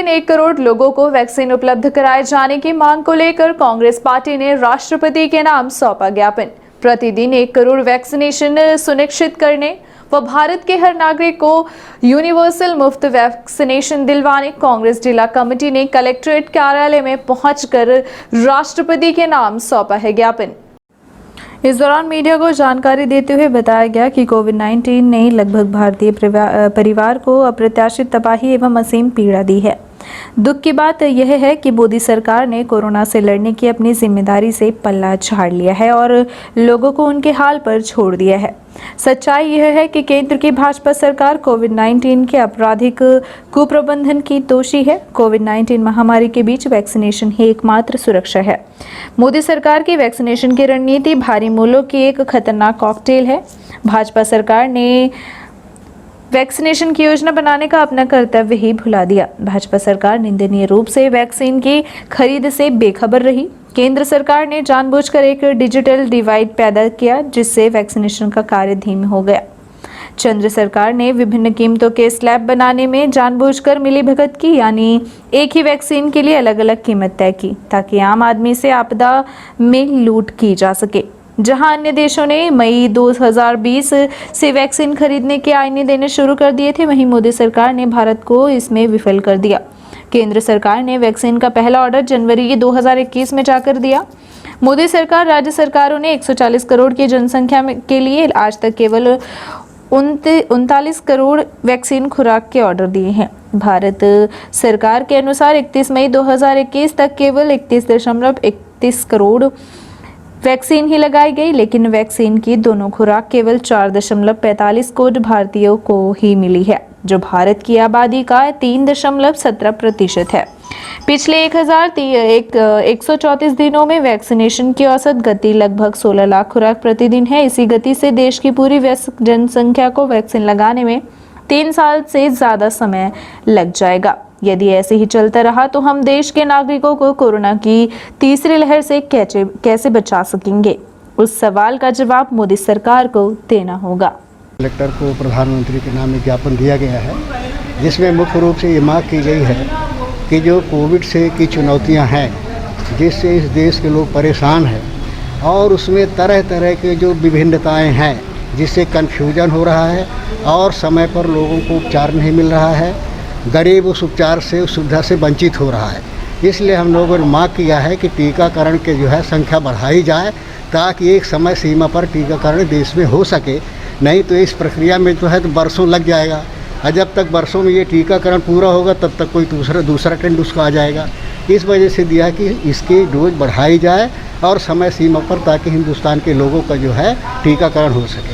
प्रतिदिन 1 करोड़ लोगों को वैक्सीन उपलब्ध कराए जाने की मांग को लेकर कांग्रेस पार्टी ने राष्ट्रपति के नाम सौंपा ज्ञापन। प्रतिदिन 1 करोड़ वैक्सीनेशन सुनिश्चित करने व भारत के हर नागरिक को यूनिवर्सल मुफ्त वैक्सीनेशन दिलवाने कांग्रेस जिला कमेटी ने कलेक्ट्रेट कार्यालय में पहुंचकर राष्ट्रपति के नाम सौंपा है ज्ञापन। इस दौरान मीडिया को जानकारी देते हुए बताया गया कि कोविड-19 ने लगभग भारतीय परिवार को अप्रत्याशित तबाही एवं असीम पीड़ा दी है। दुख की बात यह है कि मोदी सरकार ने कोरोना से लड़ने की अपनी जिम्मेदारी से पल्ला झाड़ लिया है और लोगों को उनके हाल पर छोड़ दिया है। सच्चाई यह है कि केंद्र की भाजपा सरकार कोविड-19 के आपराधिक कुप्रबंधन की दोषी है। कोविड-19 महामारी के बीच वैक्सीनेशन ही एकमात्र सुरक्षा है। मोदी सरकार की वैक्सीनेशन की रणनीति भारी मूल्यों की एक खतरनाक कॉकटेल है। भाजपा सरकार ने वैक्सीनेशन की योजना बनाने का अपना कर्तव्य ही भुला दिया। भाजपा सरकार निंदनीय रूप से वैक्सीन की खरीद से बेखबर रही। केंद्र सरकार ने जानबूझकर एक डिजिटल डिवाइड पैदा किया जिससे वैक्सीनेशन का कार्य धीमा हो गया। केंद्र सरकार ने विभिन्न कीमतों के स्लैब बनाने में जानबूझकर मिलीभगत की, यानी एक ही वैक्सीन के लिए अलग अलग कीमत तय की ताकि आम आदमी से आपदा में लूट की जा सके। जहां अन्य देशों ने मई 2020 से वैक्सीन खरीदने के आईने देने शुरू कर दिए थे, वहीं मोदी सरकार ने भारत को इसमें विफल कर दिया। केंद्र सरकार ने वैक्सीन का पहला ऑर्डर जनवरी 2021 में जाकर दिया। मोदी सरकार राज्य सरकारों ने 140 करोड़ की जनसंख्या के लिए आज तक केवल 39 करोड़ वैक्सीन खुराक के ऑर्डर दिए हैं। भारत सरकार के अनुसार 31 मई 2021 तक केवल 31.31 करोड़ वैक्सीन ही लगाई गई, लेकिन वैक्सीन की दोनों खुराक केवल 4.45 करोड़ भारतीयों को ही मिली है, जो भारत की आबादी का 3.17% है। पिछले 134 दिनों में वैक्सीनेशन की औसत गति लगभग 16 लाख खुराक प्रतिदिन है। इसी गति से देश की पूरी वयस्क जनसंख्या को वैक्सीन लगाने में 3 साल से ज्यादा समय लग जाएगा। यदि ऐसे ही चलता रहा तो हम देश के नागरिकों को कोरोना की तीसरी लहर से कैसे बचा सकेंगे? उस सवाल का जवाब मोदी सरकार को देना होगा। कलेक्टर को प्रधानमंत्री के नाम में ज्ञापन दिया गया है, जिसमें मुख्य रूप से ये मांग की गई है कि जो कोविड से की चुनौतियां हैं, जिससे इस देश के लोग परेशान हैं और उसमें तरह तरह के जो विभिन्नताएं हैं, जिससे कन्फ्यूजन हो रहा है और समय पर लोगों को उपचार नहीं मिल रहा है, गरीब उस उपचार से उस सुविधा से वंचित हो रहा है। इसलिए हम लोगों ने मांग किया है कि टीकाकरण के जो है संख्या बढ़ाई जाए ताकि एक समय सीमा पर टीकाकरण देश में हो सके। नहीं तो इस प्रक्रिया में जो है तो बरसों लग जाएगा और जब तक बरसों में ये टीकाकरण पूरा होगा तब तक कोई दूसरा ट्रेंड उसका आ जाएगा। इस वजह से दिया कि इसकी डोज बढ़ाई जाए और समय सीमा पर, ताकि हिंदुस्तान के लोगों का जो है टीकाकरण हो सके।